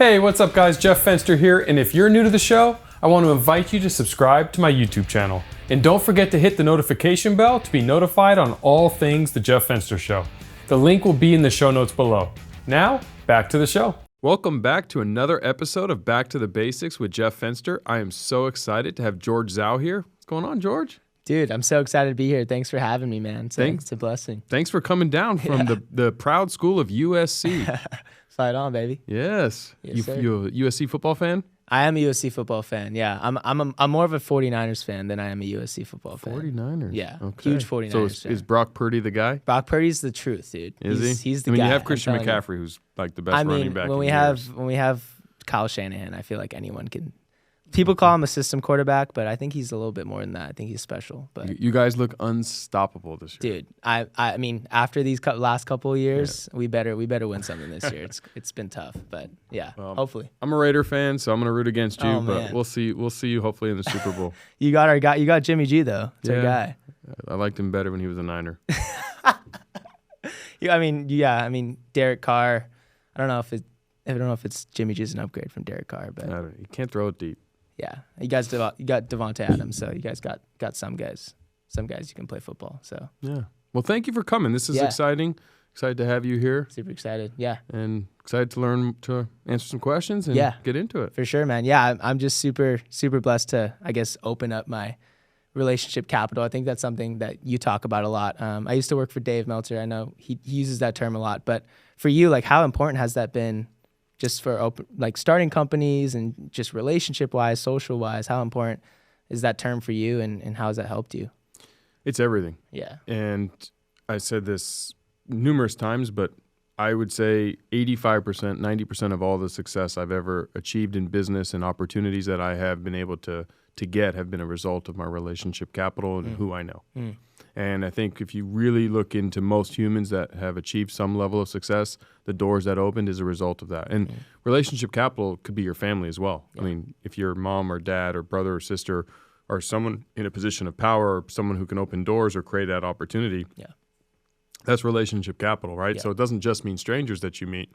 Hey, what's up guys? Jeff Fenster here, and if you're new to the show, I want to invite you to subscribe to my YouTube channel. And don't forget to hit the notification bell to be notified on all things The Jeff Fenster Show. The link will be in the show notes below. Now, back to the show. Welcome back to another episode of Back to the Basics with Jeff Fenster. I am so excited to have George Zhou here. What's going on, George? Dude, I'm so excited to be here. Thanks for having me, man. It's a blessing. Thanks for coming down from the proud school of USC. Fight on, baby. Yes. You a USC football fan? I am a USC football fan. Yeah, I'm more of a 49ers fan than I am a USC football fan. 49ers. Yeah, okay. huge 49ers So is Brock Purdy the guy? Brock Purdy's the truth, dude. Is he? He's the guy. You have Christian McCaffrey, who's like the best running back. When we have Kyle Shanahan, I feel like anyone can. People call him a system quarterback, but I think he's a little bit more than that. I think he's special. But you guys look unstoppable this year, dude. I mean, after these last couple of years, we better win something this year. It's been tough, but yeah, hopefully. I'm a Raider fan, so I'm gonna root against you. Oh, but man. we'll see you hopefully in the Super Bowl. You got Jimmy G though. It's our guy. I liked him better when he was a Niner. I mean, Derek Carr. I don't know if it's Jimmy G's an upgrade from Derek Carr, but You can't throw it deep. Yeah, you got Devontae Adams, so you guys got some guys who can play football. So yeah. Well, thank you for coming. This is exciting. Excited to have you here. Super excited. Yeah. And excited to answer some questions and get into it. For sure, man. Yeah, I'm just super blessed to, I guess, open up my relationship capital. I think that's something that you talk about a lot. I used to work for Dave Meltzer. I know he uses that term a lot. But for you, like, how important has that been? Just for starting companies and just relationship-wise, social-wise, how important is that term for you, and how has that helped you? It's everything. Yeah. And I said this numerous times, but I would say 85%, 90% of all the success I've ever achieved in business and opportunities that I have been able to get have been a result of my relationship capital and who I know. And I think if you really look into most humans that have achieved some level of success, the doors that opened is a result of that. And relationship capital could be your family as well. I mean, if your mom or dad or brother or sister or someone in a position of power or someone who can open doors or create that opportunity, that's relationship capital, right? So it doesn't just mean strangers that you meet,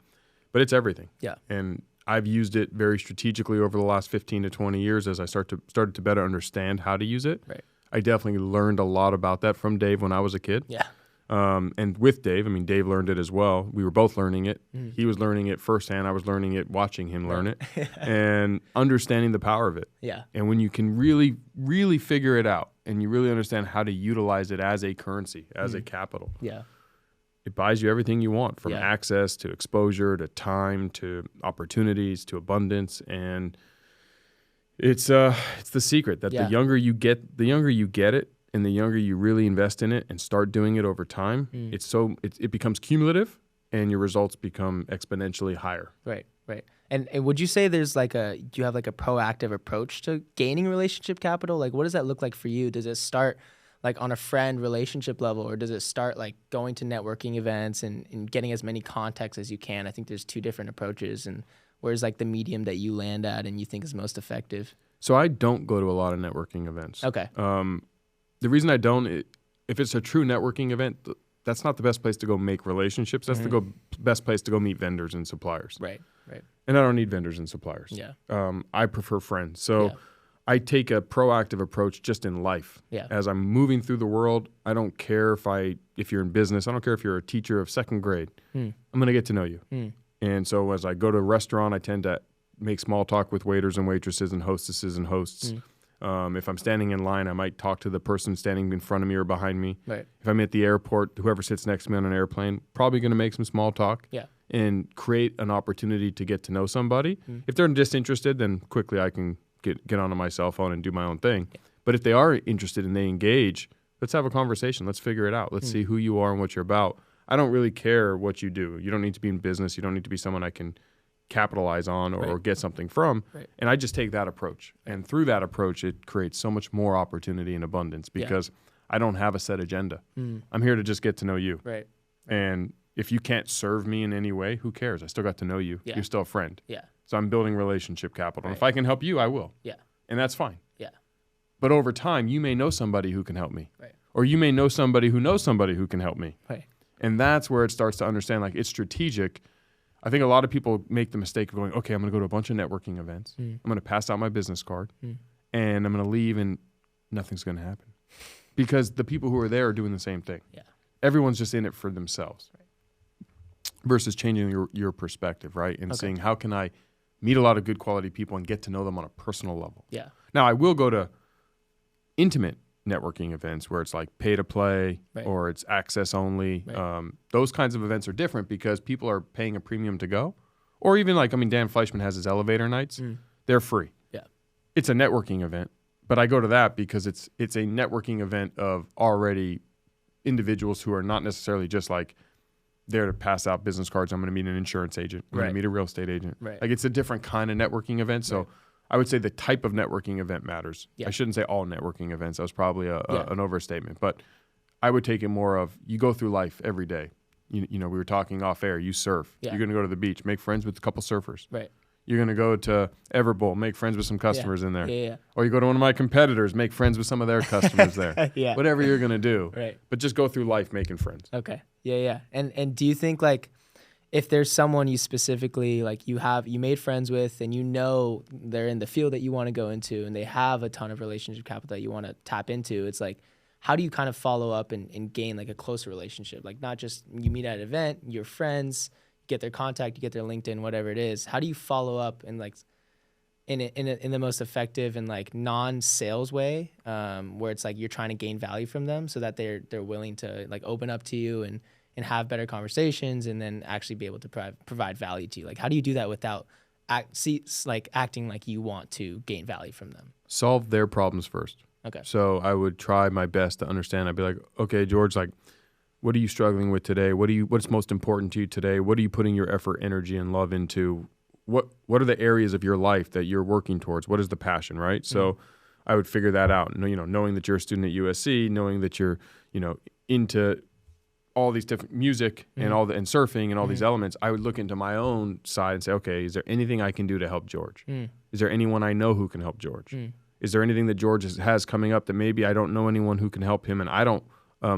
but it's everything. Yeah. And I've used it very strategically over the last 15 to 20 years as I started to better understand how to use it. Right. I definitely learned a lot about that from Dave when I was a kid. Yeah. And with Dave, I mean, Dave learned it as well. We were both learning it. He was learning it firsthand. I was learning it, watching him learn it, and understanding the power of it. Yeah. And when you can really, really figure it out and you really understand how to utilize it as a currency, as a capital, it buys you everything you want, from access to exposure to time to opportunities to abundance. And it's the secret that the younger you get it, and the younger you really invest in it and start doing it over time, it becomes cumulative, and your results become exponentially higher. Right. And would you say do you have like a proactive approach to gaining relationship capital? Like, what does that look like for you? Does it start like on a friend relationship level, or does it start like going to networking events and getting as many contacts as you can? I think there's two different approaches, and where's like the medium that you land at and you think is most effective? So I don't go to a lot of networking events. Okay. The reason I don't, if it's a true networking event, that's not the best place to go make relationships. That's the best place to go meet vendors and suppliers. Right. And I don't need vendors and suppliers. Yeah. I prefer friends. So I take a proactive approach just in life. Yeah. As I'm moving through the world, I don't care if you're in business. I don't care if you're a teacher of second grade. I'm going to get to know you. And so as I go to a restaurant, I tend to make small talk with waiters and waitresses and hostesses and hosts. If I'm standing in line, I might talk to the person standing in front of me or behind me. Right. If I'm at the airport, whoever sits next to me on an airplane, probably going to make some small talk and create an opportunity to get to know somebody. If they're disinterested, then quickly I can get onto my cell phone and do my own thing. But if they are interested and they engage, let's have a conversation. Let's figure it out. Let's see who you are and what you're about. I don't really care what you do. You don't need to be in business. You don't need to be someone I can capitalize on or get something from. And I just take that approach. And through that approach, it creates so much more opportunity and abundance because I don't have a set agenda. I'm here to just get to know you. And if you can't serve me in any way, who cares? I still got to know you. You're still a friend. So I'm building relationship capital. And if I can help you, I will. And that's fine. But over time, you may know somebody who can help me. Or you may know somebody who knows somebody who can help me. And that's where it starts to understand, like, it's strategic. I think a lot of people make the mistake of going, okay, I'm going to go to a bunch of networking events. I'm going to pass out my business card and I'm going to leave and nothing's going to happen. Because the people who are there are doing the same thing. Yeah. Everyone's just in it for themselves. Right. Versus changing your perspective, right? And saying, how can I meet a lot of good quality people and get to know them on a personal level? Yeah. Now, I will go to intimate networking events where it's like pay to play or it's access only. Right. Those kinds of events are different because people are paying a premium to go. Or even like, I mean, Dan Fleischman has his elevator nights. They're free. Yeah. It's a networking event. But I go to that because it's a networking event of already individuals who are not necessarily just like there to pass out business cards. I'm going to meet an insurance agent. I'm going to meet a real estate agent. Right. Like it's a different kind of networking event. So I would say the type of networking event matters. Yeah. I shouldn't say all networking events. That was probably an overstatement. But I would take it more of you go through life every day. You know, we were talking off air. You surf. Yeah. You're going to go to the beach, make friends with a couple surfers. Right. You're going to go to Everbowl, make friends with some customers in there. Yeah. Or you go to one of my competitors, make friends with some of their customers there. Yeah. Whatever you're going to do. Right. But just go through life making friends. Okay. Yeah. And do you think like if there's someone you specifically like you made friends with and you know they're in the field that you want to go into and they have a ton of relationship capital that you want to tap into, it's like how do you kind of follow up and gain like a closer relationship? Like not just you meet at an event, you're friends, get their contact, you get their LinkedIn, whatever it is. How do you follow up and like in the most effective and like non-sales way, where it's like you're trying to gain value from them so that they're willing to like open up to you and have better conversations and then actually be able to provide value to you? Like how do you do that without acting like you want to gain value from them? Solve their problems first. Okay. So I would try my best to understand. I'd be like, okay, George, like, what are you struggling with today? What's most important to you today? What are you putting your effort, energy, and love into? What are the areas of your life that you're working towards? What is the passion, right? So I would figure that out. You know, knowing that you're a student at USC, knowing that you're, you know, into all these different music and and surfing and all these elements, I would look into my own side and say, okay, is there anything I can do to help George? Is there anyone I know who can help George? Is there anything that George has coming up that maybe I don't know anyone who can help him and I don't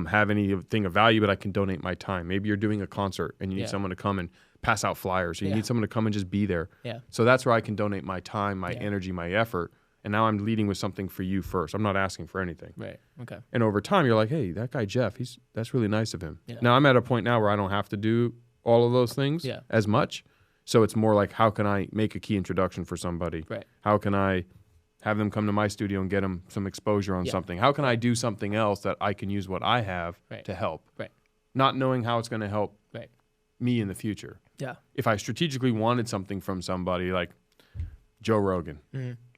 have anything of value, but I can donate my time. Maybe you're doing a concert and you need someone to come and pass out flyers, or you need someone to come and just be there. Yeah. So that's where I can donate my time, my energy, my effort. And now I'm leading with something for you first. I'm not asking for anything. Right. Okay. And over time, you're like, hey, that guy Jeff, that's really nice of him. Yeah. Now I'm at a point now where I don't have to do all of those things as much. So it's more like, how can I make a key introduction for somebody? Right. How can I have them come to my studio and get them some exposure on something? How can I do something else that I can use what I have to help? Right. Not knowing how it's going to help me in the future. Yeah. If I strategically wanted something from somebody like Joe Rogan,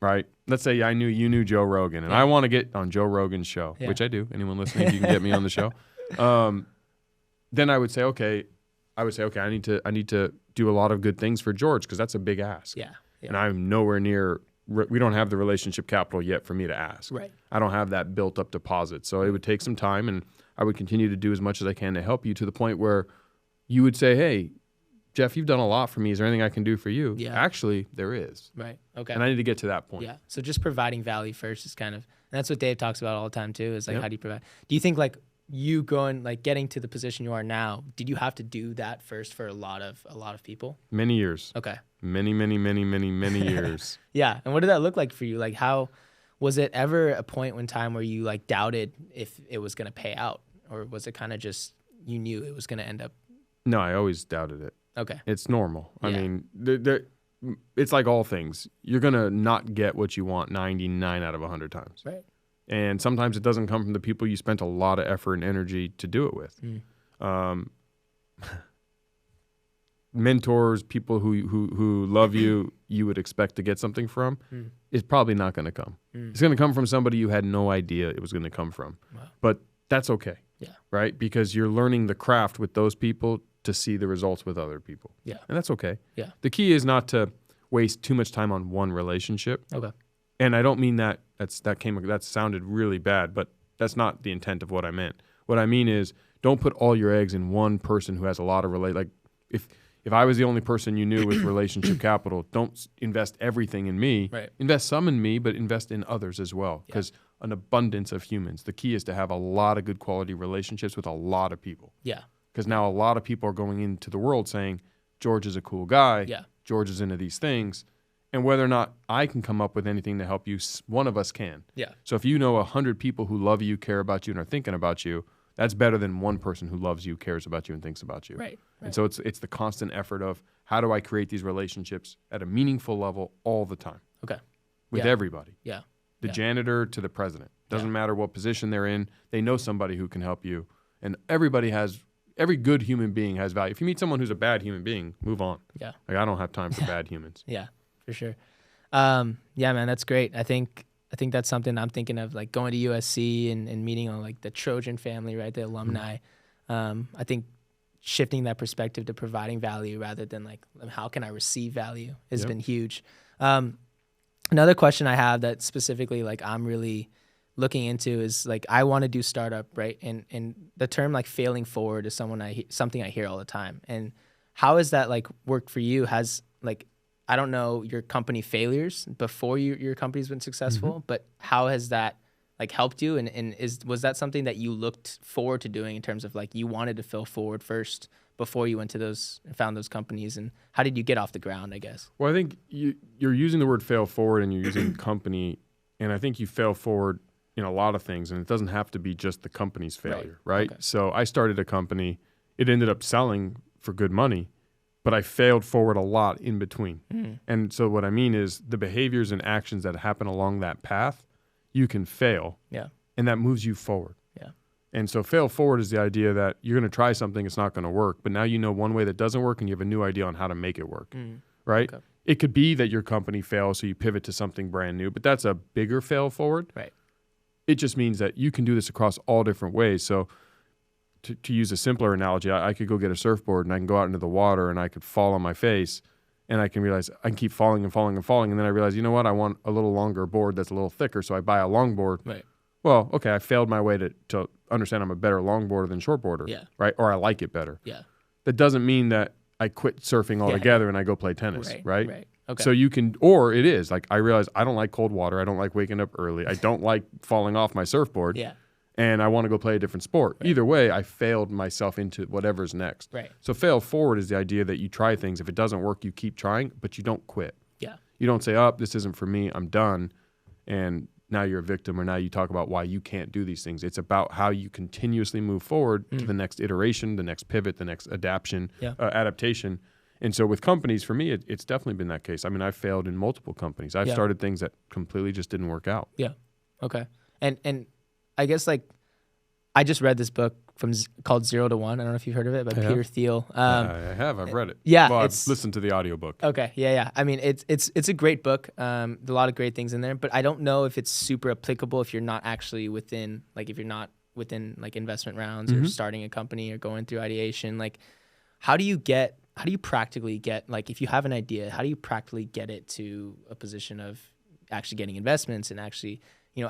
right? Let's say you knew Joe Rogan, and I want to get on Joe Rogan's show, which I do. Anyone listening, you can get me on the show. Then I would say, okay, I need to do a lot of good things for George because that's a big ask. Yeah. And I'm nowhere near. We don't have the relationship capital yet for me to ask. Right. I don't have that built up deposit. So it would take some time, and I would continue to do as much as I can to help you to the point where you would say, hey, Jeff, you've done a lot for me. Is there anything I can do for you? Yeah. Actually, there is. Right. Okay. And I need to get to that point. Yeah. So just providing value first is kind of, and that's what Dave talks about all the time too, is like, how do you provide? Do you think like you going, like getting to the position you are now, did you have to do that first for a lot of people? Many years. Okay. Many years. Yeah. And what did that look like for you? Like how, was it ever a point in time where you like doubted if it was going to pay out, or was it kind of just, you knew it was going to end up? No, I always doubted it. Okay. It's normal. Yeah. I mean, it's like all things. You're going to not get what you want 99 out of 100 times. Right. And sometimes it doesn't come from the people you spent a lot of effort and energy to do it with. Mentors, people who love you, you would expect to get something from, is probably not going to come. It's going to come from somebody you had no idea it was going to come from. Wow. But that's okay. Yeah. Right? Because you're learning the craft with those people to see the results with other people. Yeah. And that's okay. Yeah. The key is not to waste too much time on one relationship. Okay. And I don't mean that that sounded really bad, but that's not the intent of what I meant. What I mean is, don't put all your eggs in one person who has a lot of like if I was the only person you knew with relationship capital, don't invest everything in me. Right. Invest some in me, but invest in others as well, because an abundance of humans. The key is to have a lot of good quality relationships with a lot of people. Yeah. Because now a lot of people are going into the world saying, George is a cool guy. Yeah. George is into these things. And whether or not I can come up with anything to help you, one of us can. Yeah. So if you know 100 people who love you, care about you, and are thinking about you, that's better than one person who loves you, cares about you, and thinks about you. Right. And so it's the constant effort of how do I create these relationships at a meaningful level all the time. Okay. With everybody. Yeah. The janitor to the president. Doesn't matter what position they're in. They know somebody who can help you. And every good human being has value. If you meet someone who's a bad human being, move on. Yeah. Like, I don't have time for bad humans. Yeah, for sure. Yeah, man, that's great. I think that's something I'm thinking of, like going to USC and meeting on like the Trojan family, right? The alumni. I think shifting that perspective to providing value rather than like, how can I receive value has been huge. Another question I have that specifically like I'm really looking into is like, I want to do startup, right? And the term like failing forward is something I hear all the time. And how has that like worked for you? Has like, I don't know your company failures before your company's been successful, but how has that like helped you? And was that something that you looked forward to doing in terms of like you wanted to fail forward first before you went to those and found those companies? And how did you get off the ground, I guess? Well, I think you're using the word fail forward and you're using company, and I think you fail forward in a lot of things, and it doesn't have to be just the company's failure, right? Okay. So I started a company. It ended up selling for good money, but I failed forward a lot in between. And so what I mean is the behaviors and actions that happen along that path, you can fail, and that moves you forward. And so fail forward is the idea that you're going to try something, it's not going to work, but now you know one way that doesn't work and you have a new idea on how to make it work, right? Okay. It could be that your company fails, so you pivot to something brand new, but that's a bigger fail forward. Right. It just means that you can do this across all different ways. So to use a simpler analogy, I could go get a surfboard and I can go out into the water and I could fall on my face and I can realize I can keep falling and falling and falling. And then I realize, you know what? I want a little longer board that's a little thicker. So I buy a longboard. Right. Well, okay, I failed my way to understand I'm a better longboarder than shortboarder. Yeah. Right. Or I like it better. Yeah. That doesn't mean that I quit surfing altogether and I go play tennis. Right. Right. Okay. So you can, or it is like I realize I don't like cold water. I don't like waking up early. I don't like falling off my surfboard. Yeah. And I want to go play a different sport. Right. Either way, I failed myself into whatever's next. Right. So fail forward is the idea that you try things. If it doesn't work, you keep trying, but you don't quit. Yeah. You don't say, oh, this isn't for me, I'm done. And now you're a victim, or now you talk about why you can't do these things. It's about how you continuously move forward to the next iteration, the next pivot, the next adaptation. And so with companies, for me, it's definitely been that case. I mean, I've failed in multiple companies. I've started things that completely just didn't work out. Yeah. Okay. And I guess like I just read this book called 0 to 1. I don't know if you've heard of it, by Peter Thiel. I have. I've read it. Yeah. Well, I've listened to the audiobook. Okay. Yeah. I mean, it's a great book. A lot of great things in there, but I don't know if it's super applicable if you're not actually within like investment rounds or starting a company or going through ideation. Like, how do you practically get, like, if you have an idea, how do you practically get it to a position of actually getting investments and actually,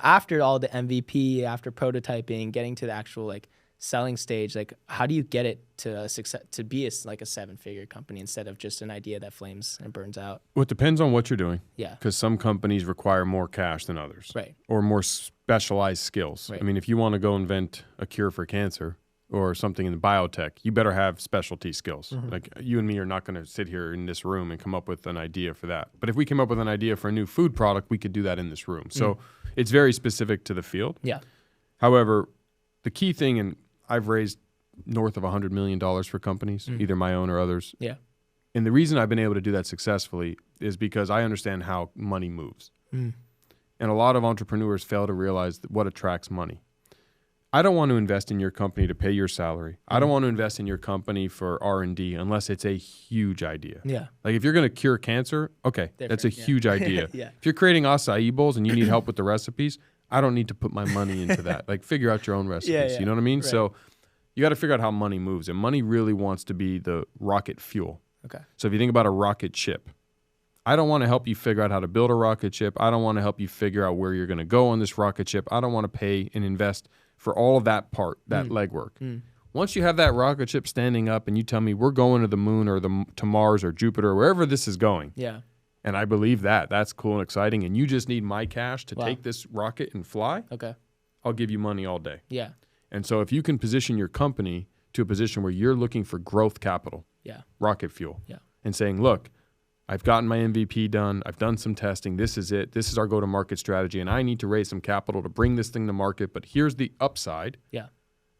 after all the MVP, after prototyping, getting to the actual like selling stage, like how do you get it to a success, to be a 7-figure company instead of just an idea that flames and burns out? Well, it depends on what you're doing. Yeah. Because some companies require more cash than others. Right. Or more specialized skills. Right. I mean, if you want to go invent a cure for cancer or something in the biotech, you better have specialty skills. Like you and me are not going to sit here in this room and come up with an idea for that. But if we came up with an idea for a new food product, we could do that in this room. So it's very specific to the field. Yeah. However, the key thing, and I've raised north of $100 million for companies, either my own or others. Yeah. And the reason I've been able to do that successfully is because I understand how money moves. And a lot of entrepreneurs fail to realize what attracts money. I don't want to invest in your company to pay your salary. I don't want to invest in your company for R&D unless it's a huge idea. Yeah. Like if you're going to cure cancer, okay, that's a huge idea. Yeah. If you're creating acai bowls and you need help with the recipes, I don't need to put my money into that. Like figure out your own recipes. You know what I mean? Right. So you got to figure out how money moves, and money really wants to be the rocket fuel. Okay. So if you think about a rocket ship, I don't want to help you figure out how to build a rocket ship. I don't want to help you figure out where you're going to go on this rocket ship. I don't want to pay and invest for all of that part, that legwork. Once you have that rocket ship standing up and you tell me we're going to the moon or to Mars or Jupiter or wherever this is going, and I believe that's cool and exciting, and you just need my cash to take this rocket and fly, okay, I'll give you money all day. Yeah. And so if you can position your company to a position where you're looking for growth capital, rocket fuel, and saying, look, I've gotten my MVP done. I've done some testing. This is it. This is our go-to-market strategy, and I need to raise some capital to bring this thing to market. But here's the upside.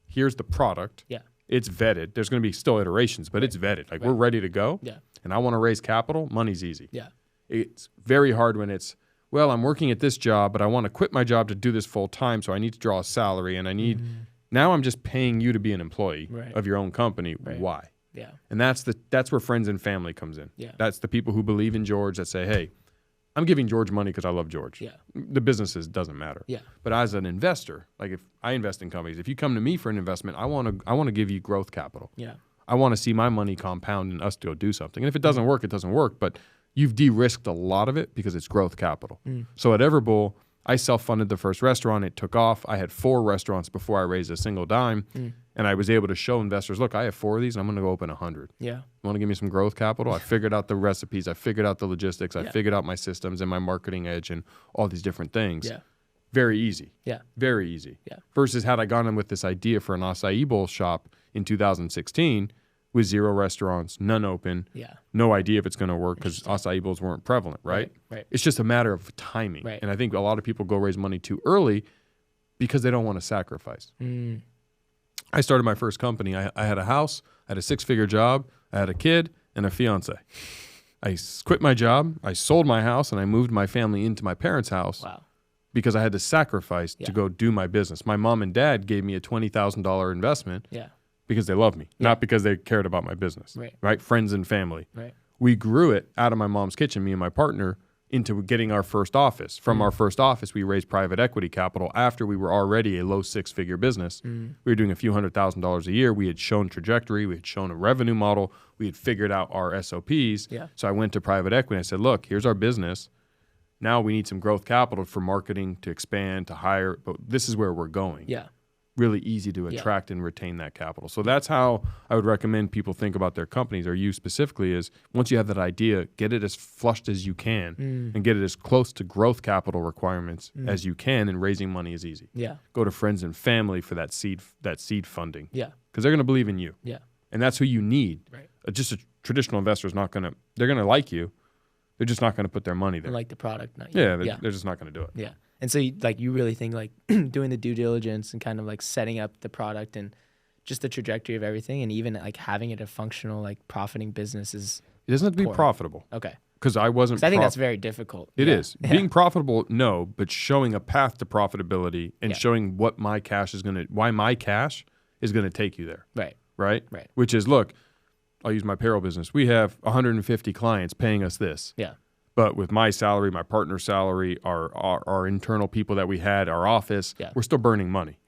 Here's the product. It's vetted. There's going to be still iterations, but it's vetted. Like we're ready to go. And I want to raise capital. Money's easy. It's very hard when it's, well, I'm working at this job, but I want to quit my job to do this full time, so I need to draw a salary, and I need now I'm just paying you to be an employee of your own company. Why? And that's where friends and family comes in. That's the people who believe in George that say, hey, I'm giving George money because I love George. The businesses doesn't matter. But as an investor, like if I invest in companies, if you come to me for an investment, I want to give you growth capital. I want to see my money compound and us to go do something. And if it doesn't work, it doesn't work. But you've de-risked a lot of it because it's growth capital. So at Everbull, I self-funded the first restaurant. It took off. I had 4 restaurants before I raised a single dime. And I was able to show investors, look, I have 4 of these, and I'm going to go open 100. You want to give me some growth capital? I figured out the recipes. I figured out the logistics. I figured out my systems and my marketing edge and all these different things. Very easy. Very easy. Versus had I gone in with this idea for an acai bowl shop in 2016 with 0 restaurants, none open, no idea if it's going to work because acai bowls weren't prevalent, right? It's just a matter of timing. And I think a lot of people go raise money too early because they don't want to sacrifice. I started my first company. I had a house, I had a 6-figure job, I had a kid and a fiance. I quit my job, I sold my house, and I moved my family into my parents' house because I had to sacrifice to go do my business. My mom and dad gave me a $20,000 investment because they loved me, not because they cared about my business, right? Friends and family. We grew it out of my mom's kitchen, me and my partner, into getting our first office. From our first office, we raised private equity capital after we were already a low 6-figure business. We were doing a few $100,000 a year. We had shown trajectory. We had shown a revenue model. We had figured out our SOPs. So I went to private equity and I said, look, here's our business. Now we need some growth capital for marketing, to expand, to hire. But this is where we're going. Really easy to attract and retain that capital. So that's how I would recommend people think about their companies, or you specifically, is once you have that idea, get it as flushed as you can and get it as close to growth capital requirements as you can, and raising money is easy. Go to friends and family for that seed funding. Because they're going to believe in you. And that's who you need. Just a traditional investor is not going to, they're going to like you. They're just not going to put their money there. And like the product, not you. They're just not going to do it. And so you really think like doing the due diligence and kind of like setting up the product and just the trajectory of everything, and even like having it a functional, like profiting business is It doesn't have to be profitable. Okay. Because I wasn't. I think that's very difficult. It is. Being profitable, no, but showing a path to profitability and showing what my cash is why my cash is going to take you there. Right. Which is, look, I'll use my payroll business. We have 150 clients paying us this. But with my salary, my partner's salary, our internal people that we had, our office, we're still burning money.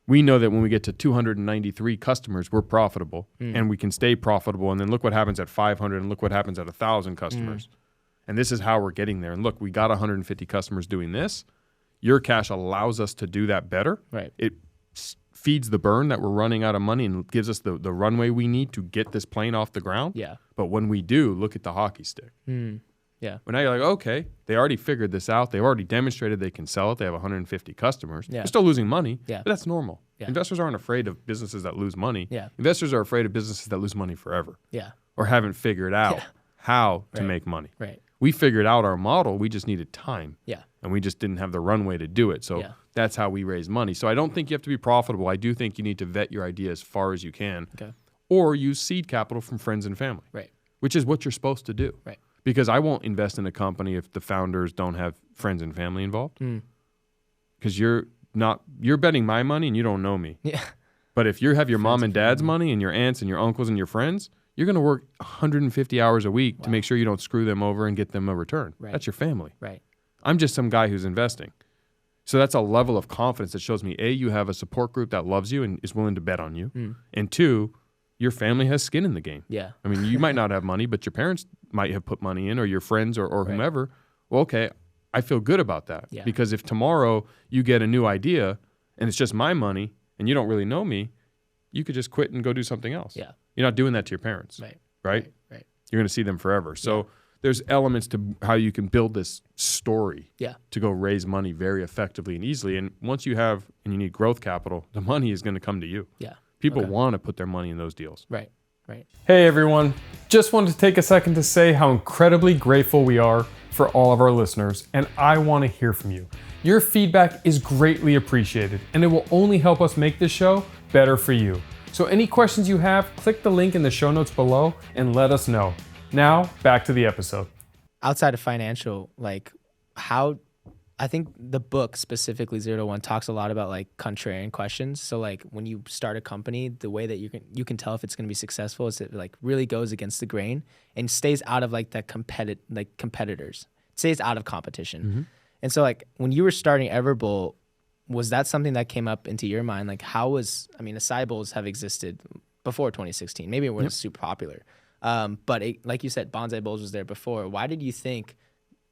We know that when we get to 293 customers, we're profitable, and we can stay profitable. And then look what happens at 500, and look what happens at 1,000 customers. And this is how we're getting there. And look, we got 150 customers doing this. Your cash allows us to do that better. It feeds the burn that we're running out of money and gives us the runway we need to get this plane off the ground. But when we do, look at the hockey stick. But now you're like, okay, they already figured this out. They've already demonstrated they can sell it. They have 150 customers. They're still losing money, but that's normal. Investors aren't afraid of businesses that lose money. Investors are afraid of businesses that lose money forever or haven't figured out how to make money. We figured out our model. We just needed time. And we just didn't have the runway to do it. So that's how we raise money. So I don't think you have to be profitable. I do think you need to vet your idea as far as you can, or use seed capital from friends and family, which is what you're supposed to do. Because I won't invest in a company if the founders don't have friends and family involved. Because you're betting my money and you don't know me. But if you have your mom and dad's money and your aunts and your uncles and your friends, you're going to work 150 hours a week to make sure you don't screw them over and get them a return. That's your family. I'm just some guy who's investing. So that's a level of confidence that shows me, A, you have a support group that loves you and is willing to bet on you. And 2, your family has skin in the game. I mean, you might not have money, but your parents might have put money in, or your friends or whomever. Well, okay, I feel good about that. Because if tomorrow you get a new idea and it's just my money and you don't really know me, you could just quit and go do something else. You're not doing that to your parents, right? You're going to see them forever. So there's elements to how you can build this story to go raise money very effectively and easily. And once you have, and you need growth capital, the money is going to come to you. People want to put their money in those deals. Right. Hey everyone, just wanted to take a second to say how incredibly grateful we are for all of our listeners, and I want to hear from you. Your feedback is greatly appreciated, and it will only help us make this show better for you. So any questions you have, click the link in the show notes below and let us know. Now, back to the episode. Outside of financial, like how, I think the book specifically 0 to 1 talks a lot about like contrarian questions. So like when you start a company, the way that you can tell if it's going to be successful is it like really goes against the grain and stays out of like the competitors. It stays out of competition. Mm-hmm. And so like when you were starting Everbowl, was that something that came up into your mind? Like acai bowls have existed before 2016. Maybe it wasn't super popular. But like you said, bonsai bowls was there before. Why did you think,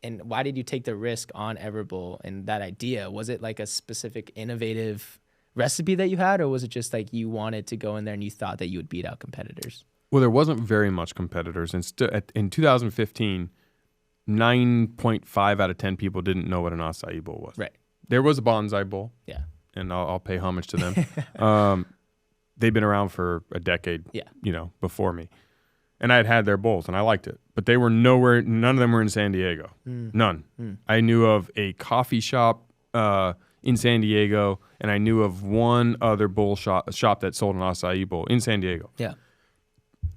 and why did you take the risk on Everbowl and that idea? Was it like a specific innovative recipe that you had, or was it just like you wanted to go in there and you thought that you would beat out competitors? Well, there wasn't very much competitors. And in 2015, 9.5 out of 10 people didn't know what an acai bowl was. Right. There was a bonsai bowl. Yeah. And I'll pay homage to them. They've been around for a decade, before me. And I had their bowls, and I liked it. But they were none of them were in San Diego. None. I knew of a coffee shop in San Diego, and I knew of one other bowl shop that sold an acai bowl in San Diego. Yeah.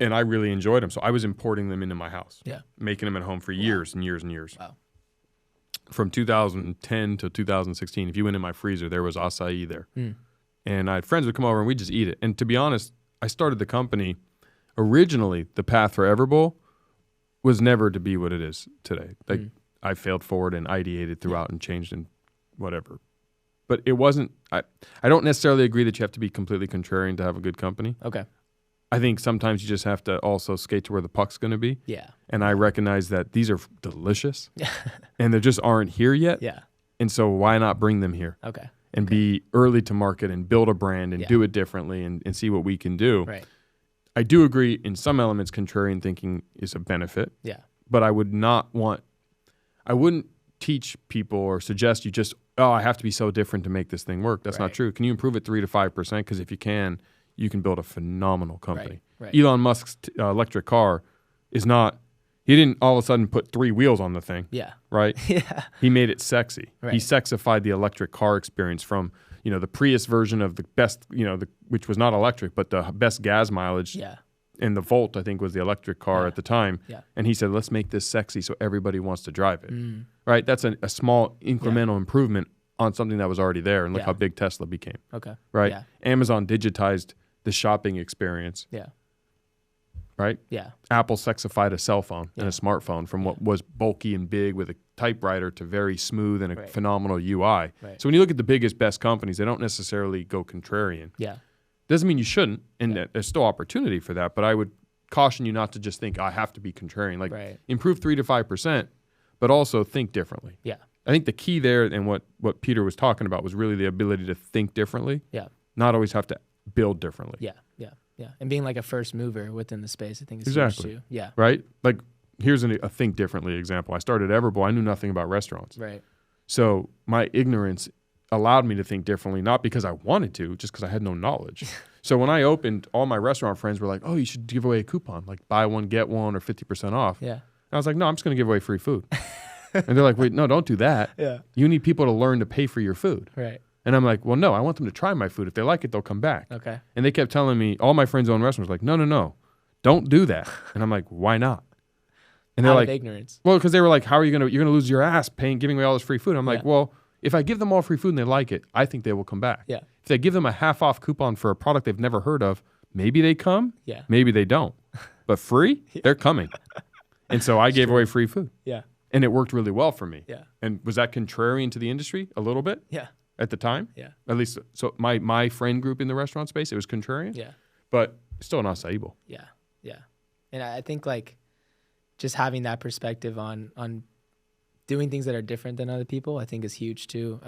And I really enjoyed them. So I was importing them into my house. Yeah. Making them at home for years and years and years. Wow. From 2010 to 2016, if you went in my freezer, there was acai there. And I had friends would come over, and we'd just eat it. And to be honest, I started the company. Originally, the path for Everbowl was never to be what it is today. Like I failed forward and ideated throughout and changed and whatever. But it wasn't, I don't necessarily agree that you have to be completely contrarian to have a good company. Okay. I think sometimes you just have to also skate to where the puck's going to be. Yeah. And I recognize that these are delicious and they just aren't here yet. Yeah. And so why not bring them here? Okay. And be early to market and build a brand and do it differently and see what we can do. Right. I do agree in some elements contrarian thinking is a benefit. Yeah. But I wouldn't teach people or suggest you just, I have to be so different to make this thing work. That's not true. Can you improve it 3 to 5%? Because if you can build a phenomenal company. Right. Elon Musk's electric car is not, he didn't all of a sudden put 3 wheels on the thing. Yeah. Right? Yeah. He made it sexy. Right. He sexified the electric car experience from, the Prius version of the best, which was not electric, but the best gas mileage. Yeah. And the Volt, I think, was the electric car at the time. Yeah. And he said, let's make this sexy so everybody wants to drive it. Right? That's a small incremental improvement on something that was already there. And look how big Tesla became. Okay. Right? Yeah. Amazon digitized the shopping experience. Yeah. Right? Yeah. Apple sexified a cell phone and a smartphone from what was bulky and big with a typewriter to very smooth and a phenomenal UI. Right. So when you look at the biggest, best companies, they don't necessarily go contrarian. Yeah. Doesn't mean you shouldn't, and there's still opportunity for that, but I would caution you not to just think, I have to be contrarian. Like, improve 3 to 5%, but also think differently. Yeah. I think the key there, and what Peter was talking about, was really the ability to think differently. Yeah. Not always have to build differently. Yeah. Yeah. Yeah. And being like a first mover within the space, I think is huge too. Yeah. Right? Like, here's a think differently example. I started Everbowl. I knew nothing about restaurants. Right. So my ignorance allowed me to think differently, not because I wanted to, just because I had no knowledge. So when I opened, all my restaurant friends were like, oh, you should give away a coupon, like buy one, get one, or 50% off. Yeah. And I was like, no, I'm just going to give away free food. And they're like, wait, no, don't do that. Yeah. You need people to learn to pay for your food. Right. And I'm like, well, no, I want them to try my food. If they like it, they'll come back. Okay. And they kept telling me, all my friends own restaurants, like, no, don't do that. And I'm like, why not? And they're Out like, of ignorance. well, because they were like, how are you you're going to lose your ass giving away all this free food. I'm like, well, if I give them all free food and they like it, I think they will come back. Yeah. If I give them a half off coupon for a product they've never heard of, maybe they come. Yeah. Maybe they don't. But free, they're coming. And so I gave away free food. Yeah. And it worked really well for me. Yeah. And was that contrarian to the industry a little bit? Yeah. At the time? Yeah. At least, so my friend group in the restaurant space, it was contrarian. Yeah. But still an acai bowl. Yeah. Yeah. And I think like just having that perspective on doing things that are different than other people, I think is huge too.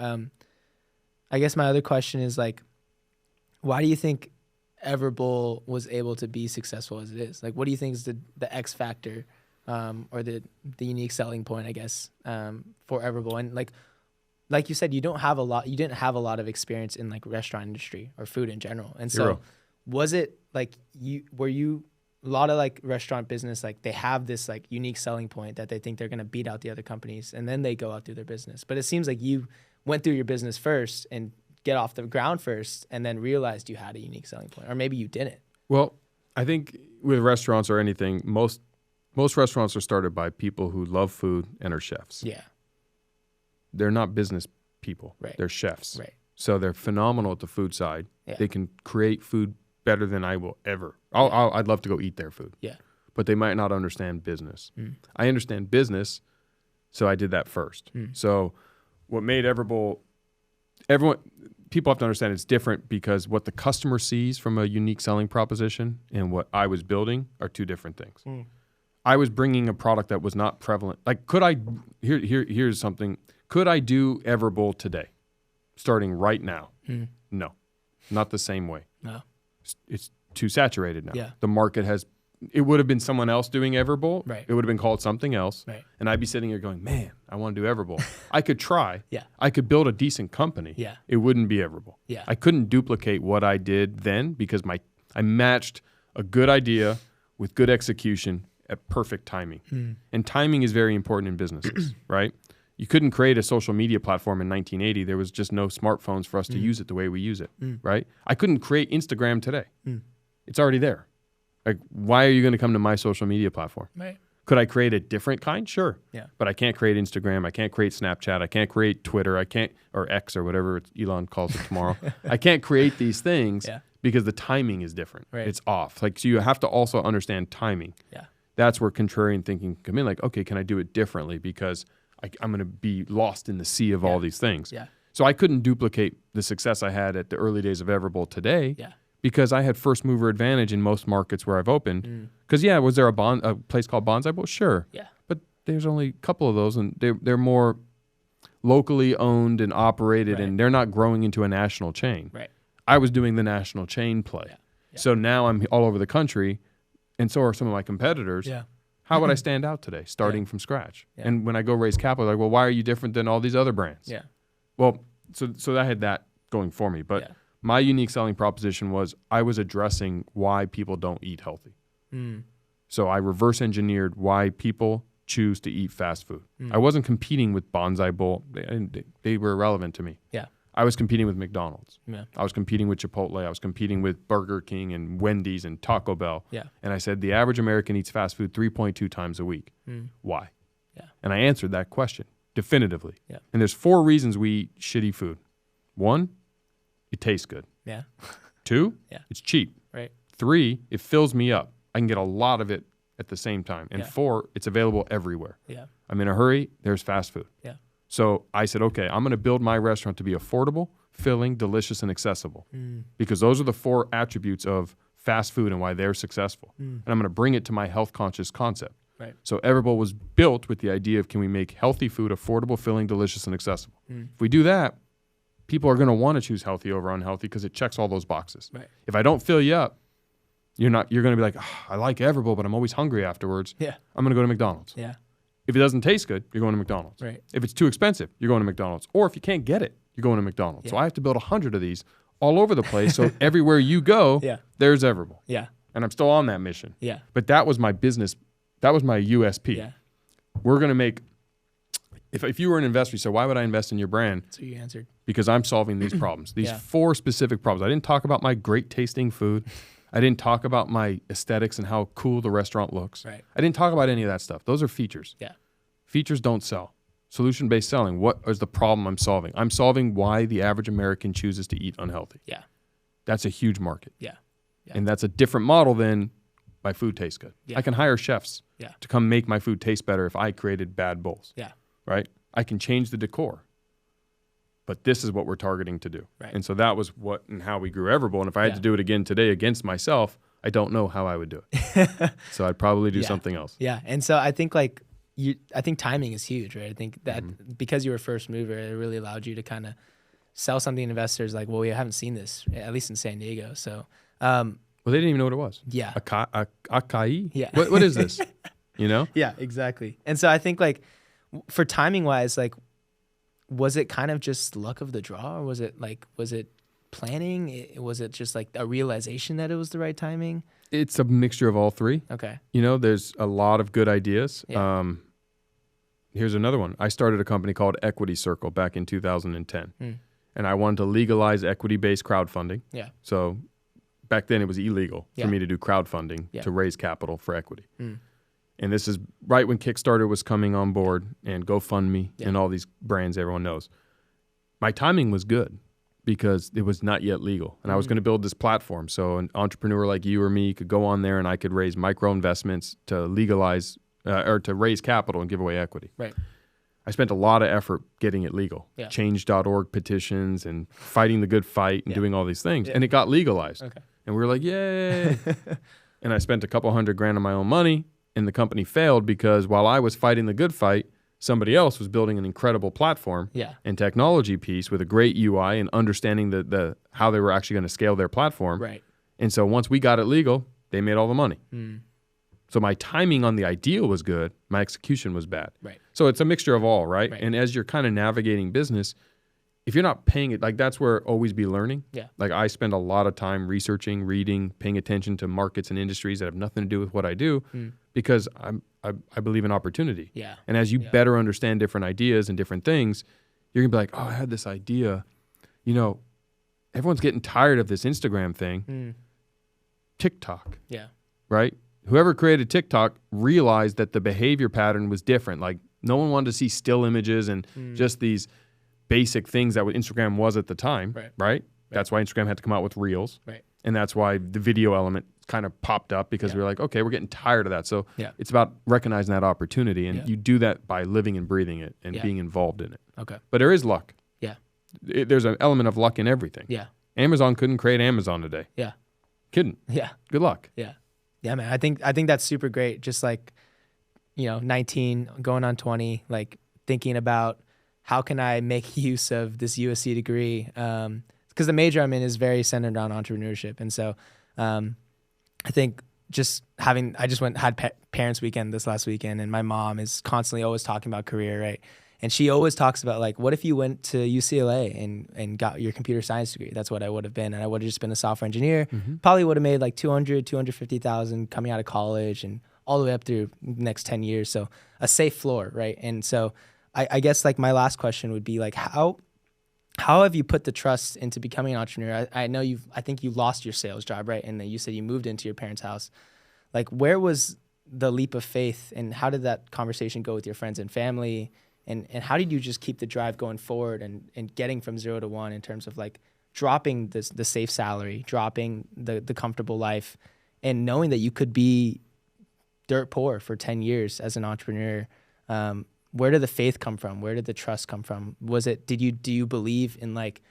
I guess my other question is like, why do you think Everbowl was able to be successful as it is? Like, what do you think is the X factor or the unique selling point, I guess, for Everbowl? And like you said, you didn't have a lot of experience in like restaurant industry or food in general. And so Was it like were you a lot of like restaurant business, like they have this like unique selling point that they think they're going to beat out the other companies and then they go out through their business. But it seems like you went through your business first and get off the ground first and then realized you had a unique selling point, or maybe you didn't. Well, I think with restaurants or anything, most restaurants are started by people who love food and are chefs. Yeah. They're not business people. Right. They're chefs. Right. So they're phenomenal at the food side. Yeah. They can create food better than I will ever. I'd love to go eat their food. Yeah. But they might not understand business. I understand business, so I did that first. So what made Everbowl, people have to understand it's different because what the customer sees from a unique selling proposition and what I was building are two different things. I was bringing a product that was not prevalent. Like, here's something. Could I do Everbowl today, starting right now? No, not the same way. No. It's too saturated now. Yeah. The market it would have been someone else doing Everbowl. Right. It would have been called something else. Right. And I'd be sitting here going, man, I want to do Everbowl. I could try. Yeah. I could build a decent company. Yeah. It wouldn't be Everbowl. Yeah. I couldn't duplicate what I did then because I matched a good idea with good execution at perfect timing. And timing is very important in businesses, right? You couldn't create a social media platform in 1980. There was just no smartphones for us to use it the way we use it, right? I couldn't create Instagram today. It's already there. Like, why are you going to come to my social media platform? Right. Could I create a different kind? Sure. Yeah. But I can't create Instagram. I can't create Snapchat. I can't create Twitter. or X or whatever Elon calls it tomorrow. I can't create these things because the timing is different. Right. It's off. Like, so you have to also understand timing. Yeah. That's where contrarian thinking come in. Like, okay, can I do it differently? Because I'm going to be lost in the sea of all these things. Yeah. So I couldn't duplicate the success I had at the early days of Everbowl today because I had first mover advantage in most markets where I've opened. Because, was there a place called Bonsai Bowl? Sure. Yeah. But there's only a couple of those, and they're more locally owned and operated, and they're not growing into a national chain. Right. I was doing the national chain play. Yeah. Yeah. So now I'm all over the country, and so are some of my competitors. Yeah. How would I stand out today, starting from scratch? Yeah. And when I go raise capital, like, well, why are you different than all these other brands? Yeah. Well, so I had that going for me. But my unique selling proposition was I was addressing why people don't eat healthy. So I reverse engineered why people choose to eat fast food. I wasn't competing with Bonsai Bowl. They were irrelevant to me. Yeah. I was competing with McDonald's. Yeah. I was competing with Chipotle. I was competing with Burger King and Wendy's and Taco Bell. Yeah. And I said, the average American eats fast food 3.2 times a week. Why? Yeah. And I answered that question definitively. Yeah. And there's 4 reasons we eat shitty food. 1, it tastes good. Yeah. 2, it's cheap. Right. 3, it fills me up. I can get a lot of it at the same time. And 4, it's available everywhere. Yeah. I'm in a hurry, there's fast food. Yeah. So I said, okay, I'm going to build my restaurant to be affordable, filling, delicious, and accessible. Because those are the 4 attributes of fast food and why they're successful. And I'm going to bring it to my health-conscious concept. Right. So Everbowl was built with the idea of, can we make healthy food affordable, filling, delicious, and accessible? If we do that, people are going to want to choose healthy over unhealthy because it checks all those boxes. Right. If I don't fill you up, you're going to be like, I like Everbowl, but I'm always hungry afterwards. Yeah. I'm going to go to McDonald's. Yeah. If it doesn't taste good, you're going to McDonald's. Right. If it's too expensive, you're going to McDonald's. Or if you can't get it, you're going to McDonald's. Yeah. So I have to build 100 of these all over the place. So everywhere you go, there's Everbowl. Yeah. And I'm still on that mission. Yeah. But that was my business. That was my USP. Yeah. We're going to make, if you were an investor, you said, why would I invest in your brand? So you answered. Because I'm solving these problems, these 4 specific problems. I didn't talk about my great tasting food. I didn't talk about my aesthetics and how cool the restaurant looks. Right. I didn't talk about any of that stuff. Those are features. Yeah. Features don't sell. Solution-based selling, what is the problem I'm solving? I'm solving why the average American chooses to eat unhealthy. Yeah. That's a huge market. Yeah. And that's a different model than my food tastes good. Yeah. I can hire chefs Yeah. to come make my food taste better if I created bad bowls. Yeah. Right? I can change the decor. But this is what we're targeting to do. Right. And so that was what and how we grew Everbowl. And if I had to do it again today against myself, I don't know how I would do it. So I'd probably do something else. Yeah. And so I think I think timing is huge, right? I think that because you were first mover, it really allowed you to kind of sell something to investors like, well, we haven't seen this, at least in San Diego. So, well, they didn't even know what it was. Yeah. Acai? Yeah. What is this? You know? Yeah, exactly. And so I think like for timing wise, like, was it kind of just luck of the draw, or was it planning? Was it just like a realization that it was the right timing? It's a mixture of all three. Okay. There's a lot of good ideas. Yeah. Here's another one. I started a company called Equity Circle back in 2010. And I wanted to legalize equity-based crowdfunding. Yeah. So back then it was illegal for me to do crowdfunding to raise capital for equity. And this is right when Kickstarter was coming on board and GoFundMe and all these brands everyone knows. My timing was good because it was not yet legal. And I was going to build this platform so an entrepreneur like you or me could go on there and I could raise micro investments to legalize or to raise capital and give away equity. Right. I spent a lot of effort getting it legal. Yeah. Change.org petitions and fighting the good fight and doing all these things. And it got legalized. Okay. And we were like, yay. And I spent a couple $100,000 of my own money, and the company failed because while I was fighting the good fight, somebody else was building an incredible platform and technology piece with a great UI and understanding the how they were actually going to scale their platform. Right. And so once we got it legal, they made all the money. So my timing on the ideal was good. My execution was bad. Right. So it's a mixture of all, right? And as you're kind of navigating business, if you're not paying it, like that's where always be learning. Yeah. Like I spend a lot of time researching, reading, paying attention to markets and industries that have nothing to do with what I do because I believe in opportunity. Yeah. And as you better understand different ideas and different things, you're going to be like, oh, I had this idea. Everyone's getting tired of this Instagram thing. TikTok. Yeah. Right? Whoever created TikTok realized that the behavior pattern was different. Like no one wanted to see still images and just these basic things that what Instagram was at the time, right? That's why Instagram had to come out with Reels. Right. And that's why the video element kind of popped up because we were like, okay, we're getting tired of that. So it's about recognizing that opportunity. And you do that by living and breathing it and being involved in it. Okay. But there is luck. Yeah. There's an element of luck in everything. Yeah. Amazon couldn't create Amazon today. Yeah. Couldn't. Yeah. Good luck. Yeah. Yeah, man. I think that's super great. Just like, 19 going on 20, like thinking about how can I make use of this USC degree? Because the major I'm in is very centered on entrepreneurship. And so I think I just had parents weekend this last weekend, and my mom is constantly always talking about career, right? And she always talks about like, what if you went to UCLA and got your computer science degree? That's what I would have been. And I would have just been a software engineer. Probably would have made like 250,000 coming out of college and all the way up through the next 10 years. So a safe floor, right? And so I guess like my last question would be like, how have you put the trust into becoming an entrepreneur? I think you lost your sales job, right? And then you said you moved into your parents' house. Like where was the leap of faith and how did that conversation go with your friends and family? And how did you just keep the drive going forward and getting from 0 to 1 in terms of like dropping the safe salary, dropping the comfortable life, and knowing that you could be dirt poor for 10 years as an entrepreneur? Where did the faith come from? Where did the trust come from? Do you believe in like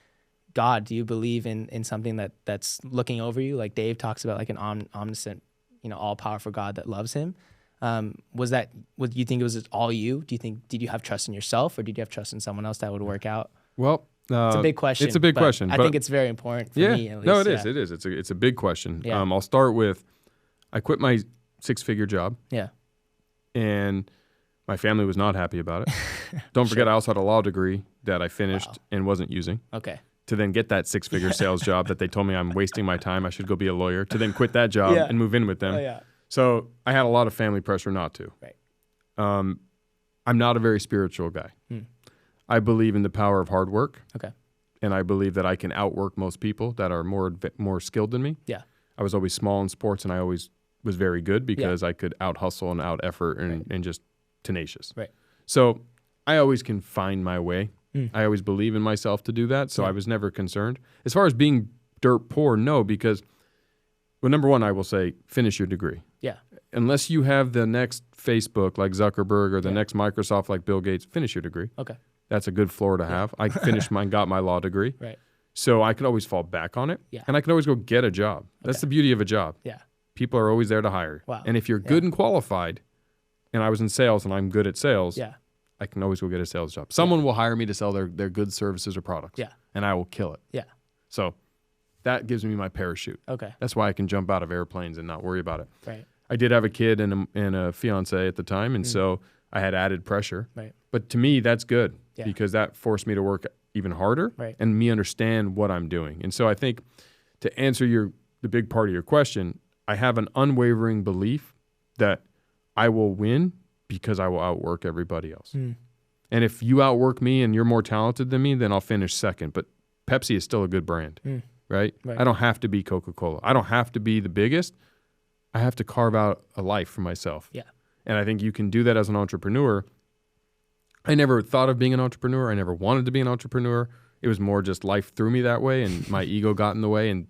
God? Do you believe in something that's looking over you? Like Dave talks about like an omniscient, all powerful God that loves him. Would you think it was all you? Did you have trust in yourself or did you have trust in someone else that would work out? Well, it's a big question. It's a big question. I think it's very important for me at least. No, it is. It is. It's a big question. Yeah. I'll start with, I quit my 6-figure job. Yeah. And my family was not happy about it. Don't forget, I also had a law degree that I finished and wasn't using. Okay. To then get that 6-figure sales job that they told me I'm wasting my time, I should go be a lawyer, to then quit that job and move in with them. Oh, yeah. So I had a lot of family pressure not to. Right. I'm not a very spiritual guy. I believe in the power of hard work. Okay. And I believe that I can outwork most people that are more skilled than me. Yeah. I was always small in sports and I always was very good because I could out hustle and out effort and just tenacious. Right. So I always can find my way. I always believe in myself to do that. So I was never concerned. As far as being dirt poor, no, because, well, number one, I will say, finish your degree. Yeah. Unless you have the next Facebook like Zuckerberg or the next Microsoft like Bill Gates, finish your degree. Okay. That's a good floor to have. I finished mine, got my law degree. Right. So I could always fall back on it. Yeah. And I could always go get a job. That's the beauty of a job. Yeah. People are always there to hire. Wow. And if you're good and qualified, and I was in sales and I'm good at sales, I can always go get a sales job. Someone will hire me to sell their goods, services, or products. Yeah. And I will kill it. Yeah. So that gives me my parachute. Okay. That's why I can jump out of airplanes and not worry about it. Right. I did have a kid and a fiance at the time, and so I had added pressure. Right. But to me, that's good because that forced me to work even harder, right. and me understand what I'm doing. And so I think to answer the big part of your question, I have an unwavering belief that I will win because I will outwork everybody else. And if you outwork me and you're more talented than me, then I'll finish second. But Pepsi is still a good brand, right? I don't have to be Coca-Cola. I don't have to be the biggest. I have to carve out a life for myself. Yeah. And I think you can do that as an entrepreneur. I never thought of being an entrepreneur. I never wanted to be an entrepreneur. It was more just life threw me that way, and my ego got in the way, and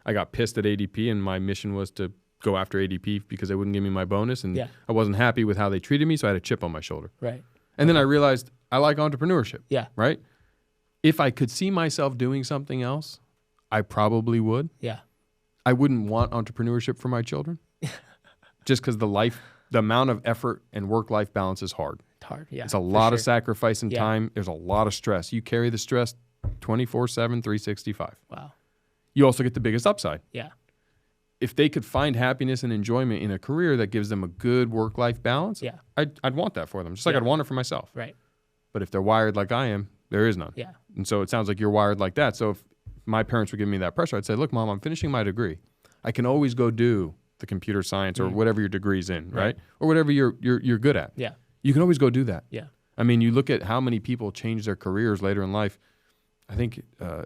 I got pissed at ADP, and my mission was to go after ADP because they wouldn't give me my bonus, and I wasn't happy with how they treated me, so I had a chip on my shoulder. Right. And then I realized I like entrepreneurship. Yeah. Right? If I could see myself doing something else, I probably would. Yeah. I wouldn't want entrepreneurship for my children just because the amount of effort and work-life balance is hard. It's hard, yeah. It's a lot of sacrifice and time. There's a lot of stress. You carry the stress 24/7, 365. Wow. You also get the biggest upside. Yeah. If they could find happiness and enjoyment in a career that gives them a good work-life balance, I'd want that for them, just like I'd want it for myself. Right. But if they're wired like I am, there is none. Yeah. And so it sounds like you're wired like that. So if my parents were giving me that pressure, I'd say, look, Mom, I'm finishing my degree. I can always go do the computer science or whatever your degree's in, right? Or whatever you're good at. Yeah. You can always go do that. Yeah. I mean, you look at how many people change their careers later in life. I think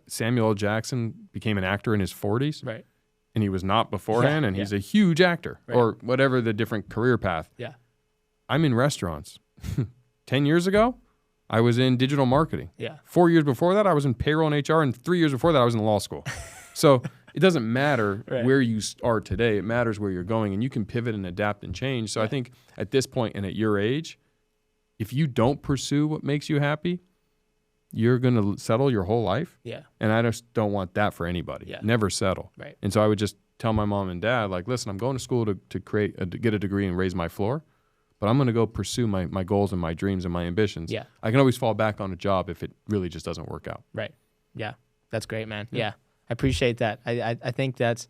Samuel L. Jackson became an actor in his 40s. Right. And he was not beforehand, and he's a huge actor, or whatever the different career path. Yeah. I'm in restaurants. 10 years ago, I was in digital marketing. Yeah. 4 years before that, I was in payroll and HR, and 3 years before that, I was in law school. So it doesn't matter where you are today. It matters where you're going, and you can pivot and adapt and change. So I think at this point and at your age, if you don't pursue what makes you happy, you're going to settle your whole life. Yeah. And I just don't want that for anybody. Yeah. Never settle. Right. And so I would just tell my mom and dad, like, listen, I'm going to school to get a degree and raise my floor, but I'm going to go pursue my goals and my dreams and my ambitions. Yeah. I can always fall back on a job if it really just doesn't work out. Right. Yeah. That's great, man. Yeah. I appreciate that. I think that's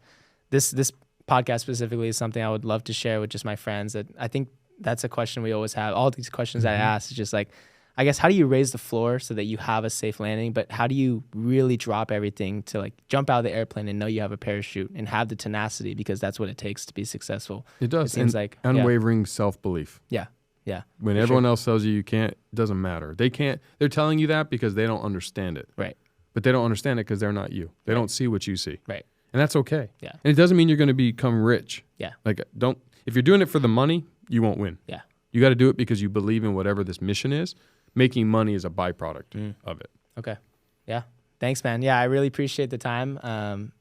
this podcast specifically is something I would love to share with just my friends. That I think that's a question we always have. All these questions that I ask is just like, I guess, how do you raise the floor so that you have a safe landing? But how do you really drop everything to like jump out of the airplane and know you have a parachute and have the tenacity, because that's what it takes to be successful. It does. It seems like unwavering self-belief. Yeah. Yeah. When everyone else tells you can't, it doesn't matter. They can't. They're telling you that because they don't understand it. Right. But they don't understand it because they're not you. They don't see what you see. Right. And that's okay. Yeah. And it doesn't mean you're going to become rich. Yeah. Like if you're doing it for the money, you won't win. Yeah. You got to do it because you believe in whatever this mission is. Making money is a byproduct of it. Okay. Yeah. Thanks, man. Yeah, I really appreciate the time.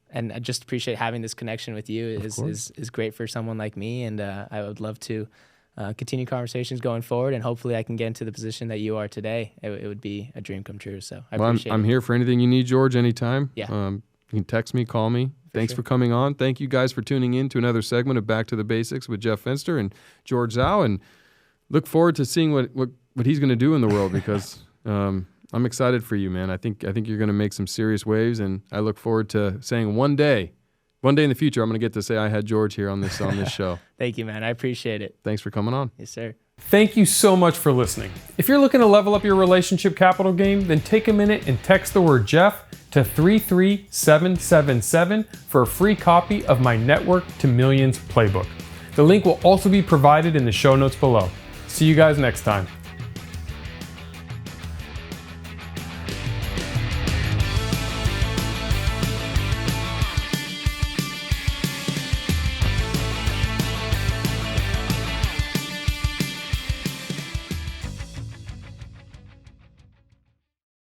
And I just appreciate having this connection with you. Is great for someone like me. And I would love to continue conversations going forward. And hopefully I can get into the position that you are today. It would be a dream come true. So I appreciate it. I'm here for anything you need, George, anytime. Yeah. You can text me, call me. Thanks for coming on. Thank you guys for tuning in to another segment of Back to the Basics with Jeff Fenster and George Zhou. And look forward to seeing what he's going to do in the world, because I'm excited for you, man. I think you're going to make some serious waves, and I look forward to saying one day in the future, I'm going to get to say I had George here on this show. Thank you, man. I appreciate it. Thanks for coming on. Yes, sir. Thank you so much for listening. If you're looking to level up your relationship capital game, then take a minute and text the word Jeff to 33777 for a free copy of my Network to Millions playbook. The link will also be provided in the show notes below. See you guys next time.